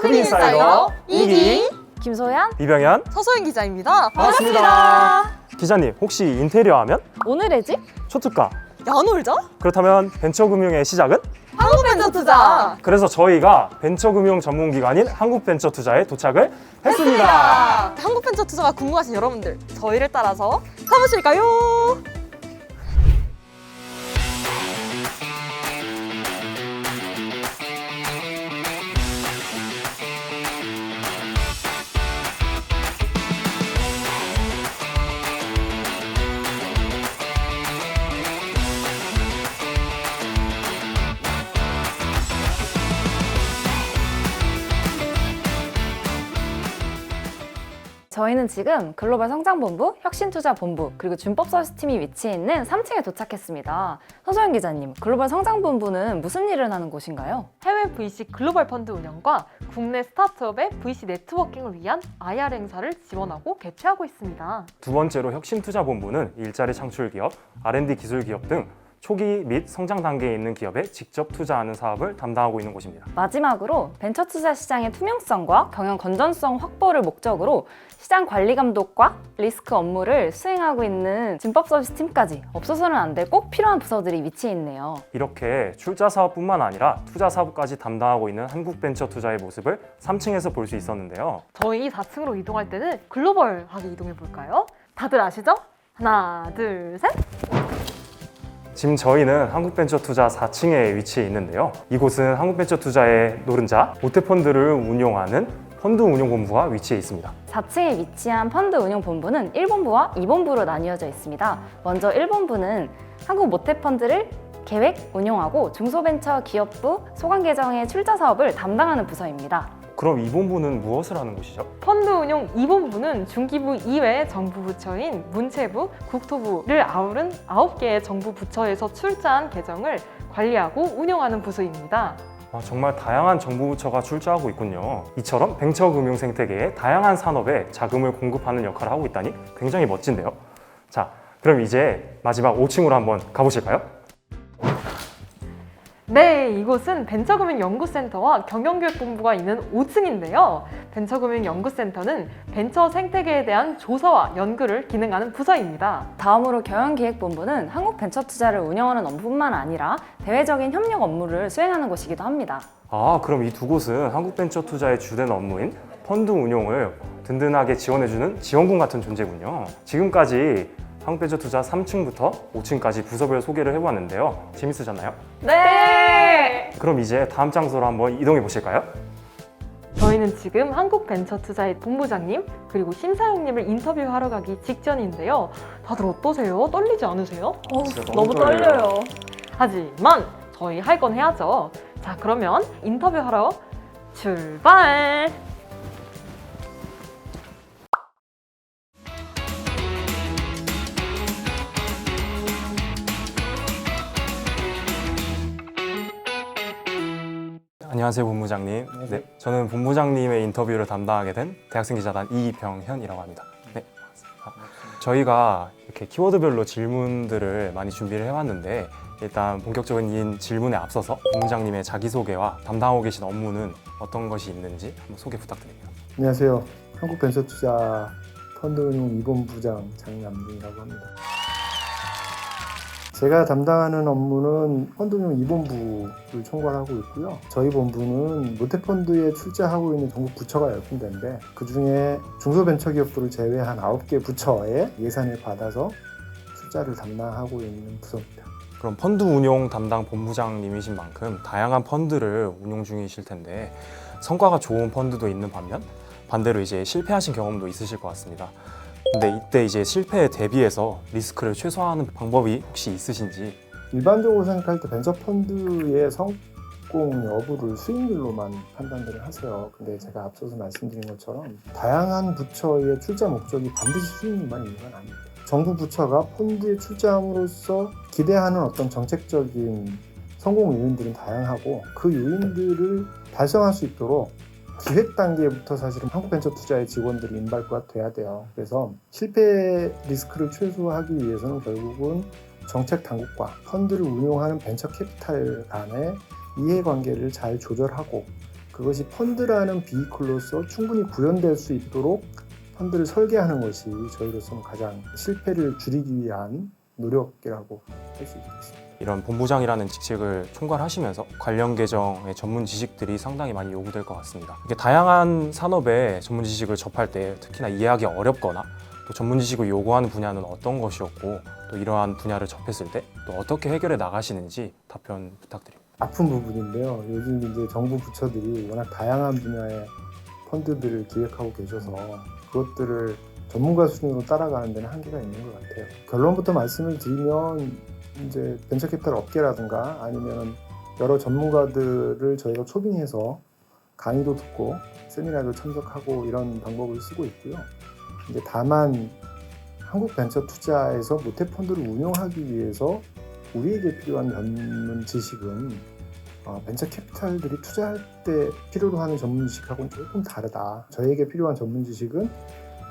프리인사이더 이기, 김소연, 이병현 서소연 기자입니다. 반갑습니다. 기자님, 혹시 인테리어 하면 오늘의 집? 초특가, 야놀자? 그렇다면 벤처금융의 시작은? 한국벤처투자. 그래서 저희가 벤처금융 전문기관인 한국벤처투자에 도착을 했습니다. 한국벤처투자가 궁금하신 여러분들, 저희를 따라서 가보실까요? 저희는 지금 글로벌 성장본부, 혁신투자본부, 그리고 준법서비스팀이 위치해 있는 3층에 도착했습니다. 서소연 기자님, 글로벌 성장본부는 무슨 일을 하는 곳인가요? 해외 VC 글로벌 펀드 운영과 국내 스타트업의 VC 네트워킹을 위한 IR 행사를 지원하고 개최하고 있습니다. 두 번째로 혁신투자본부는 일자리 창출 기업, R&D 기술 기업 등 초기 및 성장 단계에 있는 기업에 직접 투자하는 사업을 담당하고 있는 곳입니다. 마지막으로 벤처투자 시장의 투명성과 경영 건전성 확보를 목적으로 시장 관리 감독과 리스크 업무를 수행하고 있는 준법서비스팀까지 없어서는 안 될 꼭 필요한 부서들이 위치해 있네요. 이렇게 출자 사업뿐만 아니라 투자 사업까지 담당하고 있는 한국벤처투자의 모습을 3층에서 볼 수 있었는데요. 저희 4층으로 이동할 때는 글로벌하게 이동해 볼까요? 다들 아시죠? 하나, 둘, 셋! 지금 저희는 한국벤처투자 4층에 위치해 있는데요. 이곳은 한국벤처투자의 노른자 모태펀드를 운용하는 펀드운용본부가 위치해 있습니다. 4층에 위치한 펀드운용본부는 1본부와 2본부로 나뉘어져 있습니다. 먼저 1본부는 한국 모태펀드를 계획, 운용하고 중소벤처 기업부 소관계정의 출자 사업을 담당하는 부서입니다. 그럼 이 본부는 무엇을 하는 곳이죠? 펀드 운용 2본부는 중기부 이외의 정부 부처인 문체부, 국토부를 아우른 9개의 정부 부처에서 출자한 계정을 관리하고 운영하는 부서입니다. 정말 다양한 정부 부처가 출자하고 있군요. 이처럼 벤처금융 생태계에 다양한 산업에 자금을 공급하는 역할을 하고 있다니 굉장히 멋진데요. 자, 그럼 이제 마지막 5층으로 한번 가보실까요? 네, 이곳은 벤처금융연구센터와 경영교육본부가 있는 5층인데요. 벤처금융연구센터는 벤처 생태계에 대한 조사와 연구를 기능하는 부서입니다. 다음으로 경영기획본부는 한국벤처투자를 운영하는 업무뿐만 아니라 대외적인 협력 업무를 수행하는 곳이기도 합니다. 그럼 이 두 곳은 한국벤처투자의 주된 업무인 펀드 운용을 든든하게 지원해주는 지원군 같은 존재군요. 지금까지 한국벤처투자 3층부터 5층까지 부서별 소개를 해보았는데요. 재밌으셨나요? 네! 그럼 이제 다음 장소로 한번 이동해 보실까요? 저희는 지금 한국벤처투자의 본부장님 그리고 심사위원님을 인터뷰하러 가기 직전인데요. 다들 어떠세요? 떨리지 않으세요? 너무 떨려요. 하지만 저희 할 건 해야죠. 자, 그러면 인터뷰하러 출발! 안녕하세요, 본부장님. 네, 저는 본부장님의 인터뷰를 담당하게 된 대학생 기자단 이병현이라고 합니다. 네, 반갑습니다. 저희가 이렇게 키워드별로 질문들을 많이 준비를 해왔는데 일단 본격적인 질문에 앞서서 본부장님의 자기소개와 담당하고 계신 업무는 어떤 것이 있는지 한번 소개 부탁드립니다. 안녕하세요. 한국벤처투자 펀드운용 2본부장 장남준이라고 합니다. 제가 담당하는 업무는 펀드운용 2본부를 총괄하고 있고요. 저희 본부는 모태펀드에 출자하고 있는 정부 부처가 10군데인데 그중에 중소벤처기업부를 제외한 9개 부처의 예산을 받아서 출자를 담당하고 있는 부서입니다. 그럼 펀드 운용 담당 본부장님이신 만큼 다양한 펀드를 운용 중이실 텐데 성과가 좋은 펀드도 있는 반면 반대로 이제 실패하신 경험도 있으실 것 같습니다. 근데 이때 이제 실패에 대비해서 리스크를 최소화하는 방법이 혹시 있으신지? 일반적으로 생각할 때 벤처펀드의 성공 여부를 수익률로만 판단들을 하세요. 근데 제가 앞서서 말씀드린 것처럼 다양한 부처의 출자 목적이 반드시 수익률만 있는 건 아닙니다. 정부 부처가 펀드에 출자함으로써 기대하는 어떤 정책적인 성공 요인들은 다양하고 그 요인들을 달성할 수 있도록 기획 단계부터 사실은 한국벤처투자의 직원들이 인발부가 돼야 돼요. 그래서 실패 리스크를 최소화하기 위해서는 결국은 정책 당국과 펀드를 운용하는 벤처 캐피탈 간의 이해관계를 잘 조절하고 그것이 펀드라는 비이클로서 충분히 구현될 수 있도록 펀드를 설계하는 것이 저희로서는 가장 실패를 줄이기 위한 노력이라고 할 수 있겠습니다. 이런 본부장이라는 직책을 총괄하시면서 관련 계정의 전문 지식들이 상당히 많이 요구될 것 같습니다. 이게 다양한 산업의 전문 지식을 접할 때 특히나 이해하기 어렵거나 또 전문 지식을 요구하는 분야는 어떤 것이었고 또 이러한 분야를 접했을 때 또 어떻게 해결해 나가시는지 답변 부탁드립니다. 아픈 부분인데요. 요즘 이제 정부 부처들이 워낙 다양한 분야의 펀드들을 기획하고 계셔서 그것들을 전문가 수준으로 따라가는 데는 한계가 있는 것 같아요. 결론부터 말씀을 드리면 이제 벤처캐피탈 업계라든가 아니면 여러 전문가들을 저희가 초빙해서 강의도 듣고 세미나도 참석하고 이런 방법을 쓰고 있고요. 이제 다만 한국 벤처 투자에서 모태 펀드를 운영하기 위해서 우리에게 필요한 전문 지식은 벤처 캐피탈들이 투자할 때 필요로 하는 전문 지식하고는 조금 다르다. 저희에게 필요한 전문 지식은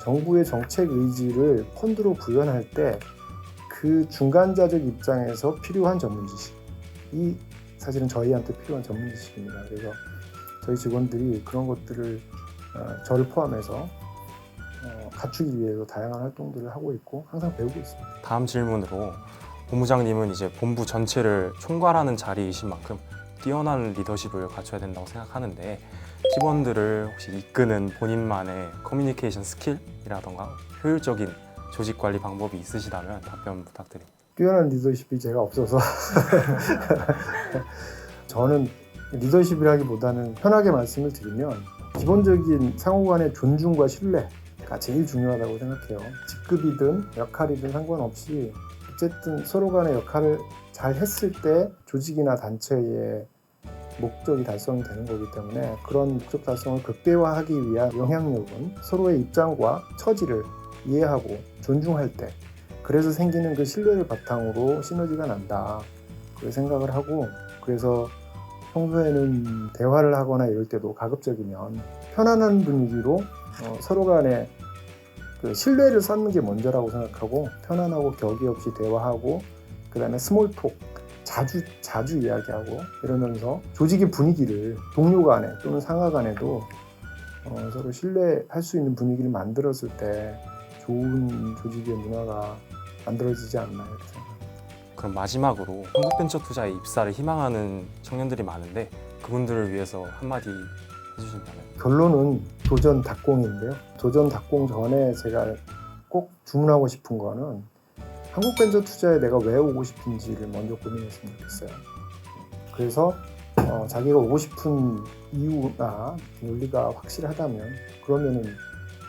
정부의 정책 의지를 펀드로 구현할 때 그 중간자적 입장에서 필요한 전문 지식이 사실은 저희한테 필요한 전문 지식입니다. 그래서 저희 직원들이 그런 것들을 저를 포함해서 갖추기 위해서 다양한 활동들을 하고 있고 항상 배우고 있습니다. 다음 질문으로 본부장님은 이제 본부 전체를 총괄하는 자리이신 만큼 뛰어난 리더십을 갖춰야 된다고 생각하는데 팀원들을 혹시 이끄는 본인만의 커뮤니케이션 스킬이라던가 효율적인 조직 관리 방법이 있으시다면 답변 부탁드립니다. 뛰어난 리더십이 제가 없어서 저는 리더십이라기보다는 편하게 말씀을 드리면 기본적인 상호간의 존중과 신뢰가 제일 중요하다고 생각해요. 직급이든 역할이든 상관없이 어쨌든 서로 간의 역할을 잘 했을 때 조직이나 단체의 목적이 달성이 되는 거기 때문에 그런 목적 달성을 극대화하기 위한 영향력은 서로의 입장과 처지를 이해하고 존중할 때 그래서 생기는 그 신뢰를 바탕으로 시너지가 난다 그렇게 생각을 하고 그래서 평소에는 대화를 하거나 이럴 때도 가급적이면 편안한 분위기로 서로 간에 그 신뢰를 쌓는 게 먼저라고 생각하고 편안하고 격의 없이 대화하고 그 다음에 스몰톡 자주 이야기하고 이러면서 조직의 분위기를 동료 간에 또는 상하 간에도 서로 신뢰할 수 있는 분위기를 만들었을 때 좋은 조직의 문화가 만들어지지 않나 이렇게 생각합니다. 그럼 마지막으로 한국벤처투자에 입사를 희망하는 청년들이 많은데 그분들을 위해서 한마디 해주신다면? 결론은 도전 닭공인데요. 도전 닭공 전에 제가 꼭 주문하고 싶은 거는 한국벤처투자에 내가 왜 오고 싶은지를 먼저 고민했으면 좋겠어요. 그래서 자기가 오고 싶은 이유나 논리가 확실하다면 그러면은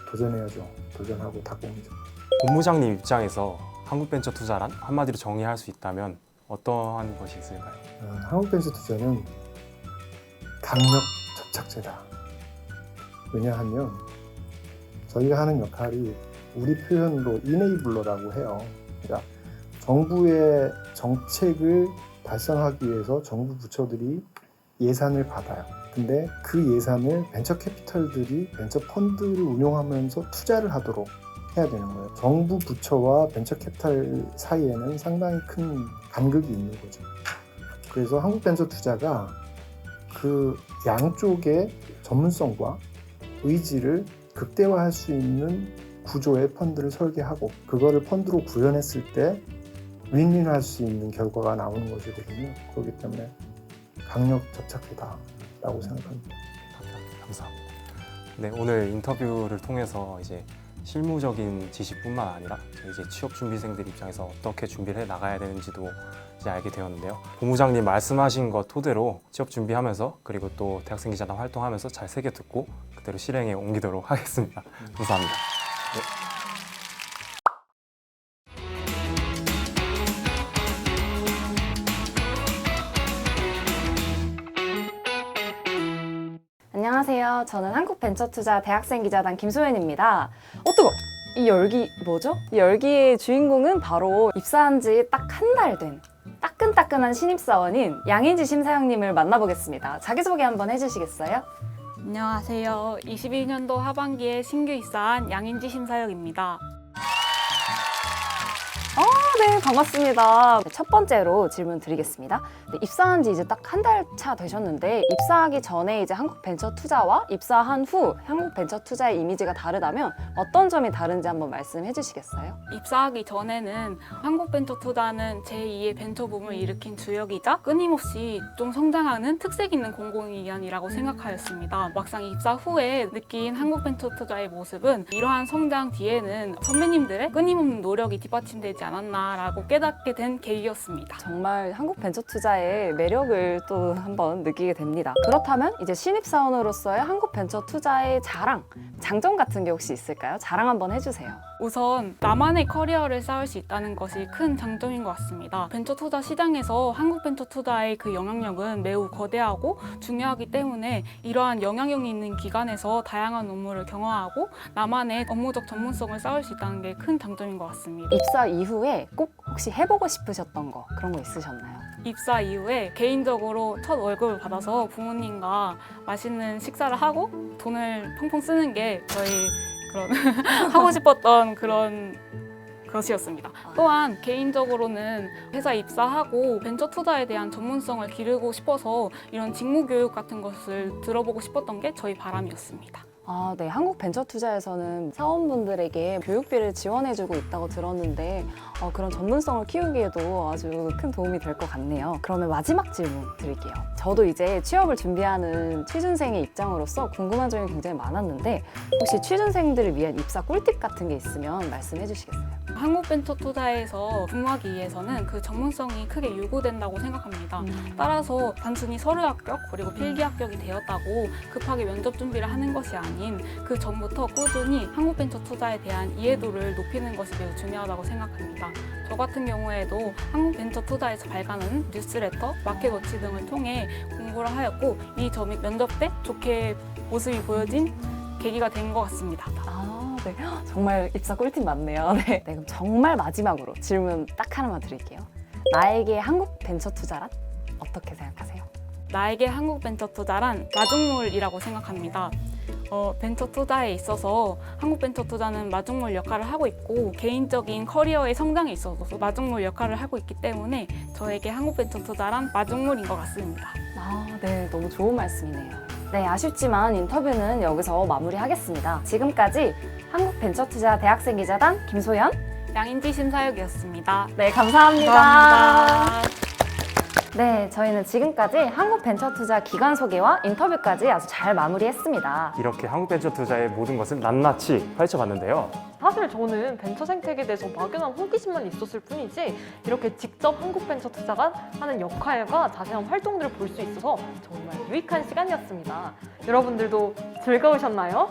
도전해야죠. 도전하고 닭공이죠. 본부장님 입장에서 한국벤처투자란 한마디로 정의할 수 있다면 어떠한 것이 있을까요? 한국벤처투자는 강력 접착제다. 왜냐하면 저희가 하는 역할이 우리 표현으로 이네이블러라고 해요. 그러니까 정부의 정책을 달성하기 위해서 정부 부처들이 예산을 받아요. 근데 그 예산을 벤처 캐피탈들이 벤처 펀드를 운용하면서 투자를 하도록 해야 되는 거예요. 정부 부처와 벤처 캐피탈 사이에는 상당히 큰 간극이 있는 거죠. 그래서 한국벤처투자가 그 양쪽의 전문성과 의지를 극대화할 수 있는 구조의 펀드를 설계하고 그거를 펀드로 구현했을 때 윈윈할 수 있는 결과가 나오는 것이거든요. 그렇기 때문에 강력 접착제다라고 생각합니다. 감사합니다. 네, 오늘 인터뷰를 통해서 이제 실무적인 지식뿐만 아니라 이제 취업 준비생들 입장에서 어떻게 준비를 해 나가야 되는지도 이제 알게 되었는데요. 본부장님 말씀하신 것 토대로 취업 준비하면서 그리고 또 대학생 기자단 활동하면서 잘 새겨 듣고 그대로 실행에 옮기도록 하겠습니다. 감사합니다. 네. 안녕하세요. 저는 한국벤처투자 대학생 기자단 김소연입니다. 뜨거! 이 열기 뭐죠? 이 열기의 주인공은 바로 입사한 지 딱 한 달 된 따끈따끈한 신입사원인 양인지 심사영님을 만나보겠습니다. 자기소개 한번 해주시겠어요? 안녕하세요. 22년도 하반기에 신규 입사한 양인지 심사역입니다. 네, 반갑습니다. 네, 첫 번째로 질문 드리겠습니다. 네, 입사한 지 이제 딱 한 달 차 되셨는데 입사하기 전에 이제 한국벤처투자와 입사한 후 한국벤처투자의 이미지가 다르다면 어떤 점이 다른지 한번 말씀해 주시겠어요? 입사하기 전에는 한국벤처투자는 제2의 벤처붐을 일으킨 주역이자 끊임없이 좀 성장하는 특색 있는 공공기관이라고 생각하였습니다. 막상 입사 후에 느낀 한국벤처투자의 모습은 이러한 성장 뒤에는 선배님들의 끊임없는 노력이 뒷받침되지 않았나라고 깨닫게 된 계기였습니다. 정말 한국벤처투자의 매력을 또 한번 느끼게 됩니다. 그렇다면 이제 신입사원으로서의 한국벤처투자의 자랑, 장점 같은 게 혹시 있을까요? 자랑 한번 해주세요. 우선 나만의 커리어를 쌓을 수 있다는 것이 큰 장점인 것 같습니다. 벤처투자 시장에서 한국벤처투자의 그 영향력은 매우 거대하고 중요하기 때문에 이러한 영향력이 있는 기관에서 다양한 업무를 경험하고 나만의 업무적 전문성을 쌓을 수 있다는 게 큰 장점인 것 같습니다. 입사 이후에 꼭 혹시 해보고 싶으셨던 거 그런 거 있으셨나요? 입사 이후에 개인적으로 첫 월급을 받아서 부모님과 맛있는 식사를 하고 돈을 펑펑 쓰는 게 저희 그런 하고 싶었던 그런 것이었습니다. 또한 개인적으로는 회사 입사하고 벤처 투자에 대한 전문성을 기르고 싶어서 이런 직무 교육 같은 것을 들어보고 싶었던 게 저희 바람이었습니다. 아, 네. 한국벤처투자에서는 사원분들에게 교육비를 지원해주고 있다고 들었는데 그런 전문성을 키우기에도 아주 큰 도움이 될 것 같네요. 그러면 마지막 질문 드릴게요. 저도 이제 취업을 준비하는 취준생의 입장으로서 궁금한 점이 굉장히 많았는데 혹시 취준생들을 위한 입사 꿀팁 같은 게 있으면 말씀해 주시겠어요? 한국벤처투자에서 근무하기 위해서는 그 전문성이 크게 요구된다고 생각합니다. 따라서 단순히 서류 합격 그리고 필기 합격이 되었다고 급하게 면접 준비를 하는 것이 아닌 그 전부터 꾸준히 한국벤처투자에 대한 이해도를 높이는 것이 매우 중요하다고 생각합니다. 저 같은 경우에도 한국벤처투자에서 발간하는 뉴스레터, 마켓워치 등을 통해 공부를 하였고 이 점이 면접 때 좋게 모습이 보여진 계기가 된 것 같습니다. 네. 정말 입사 꿀팁 많네요. 네. 네, 그럼 정말 마지막으로 질문 딱 하나만 드릴게요. 나에게 한국 벤처 투자란 어떻게 생각하세요? 나에게 한국벤처투자란 마중물이라고 생각합니다. 벤처 투자에 있어서 한국벤처투자는 마중물 역할을 하고 있고 개인적인 커리어의 성장에 있어서 마중물 역할을 하고 있기 때문에 저에게 한국벤처투자란 마중물인 것 같습니다. 아, 네. 너무 좋은 말씀이네요. 네, 아쉽지만 인터뷰는 여기서 마무리하겠습니다. 지금까지 한국벤처투자 대학생기자단 김소연, 양인지 심사역이었습니다. 네, 감사합니다. 감사합니다. 네, 저희는 지금까지 한국벤처투자 기관 소개와 인터뷰까지 아주 잘 마무리했습니다. 이렇게 한국벤처투자의 모든 것을 낱낱이 파헤쳐봤는데요. 사실 저는 벤처 생태계에 대해서 막연한 호기심만 있었을 뿐이지 이렇게 직접 한국벤처투자가 하는 역할과 자세한 활동들을 볼 수 있어서 정말 유익한 시간이었습니다. 여러분들도 즐거우셨나요?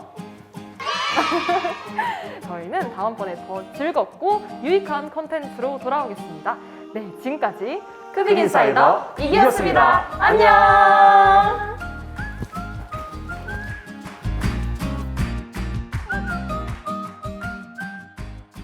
저희는 다음번에 더 즐겁고 유익한 컨텐츠로 돌아오겠습니다. 네, 지금까지 크빅인사이더 이기였습니다. 안녕!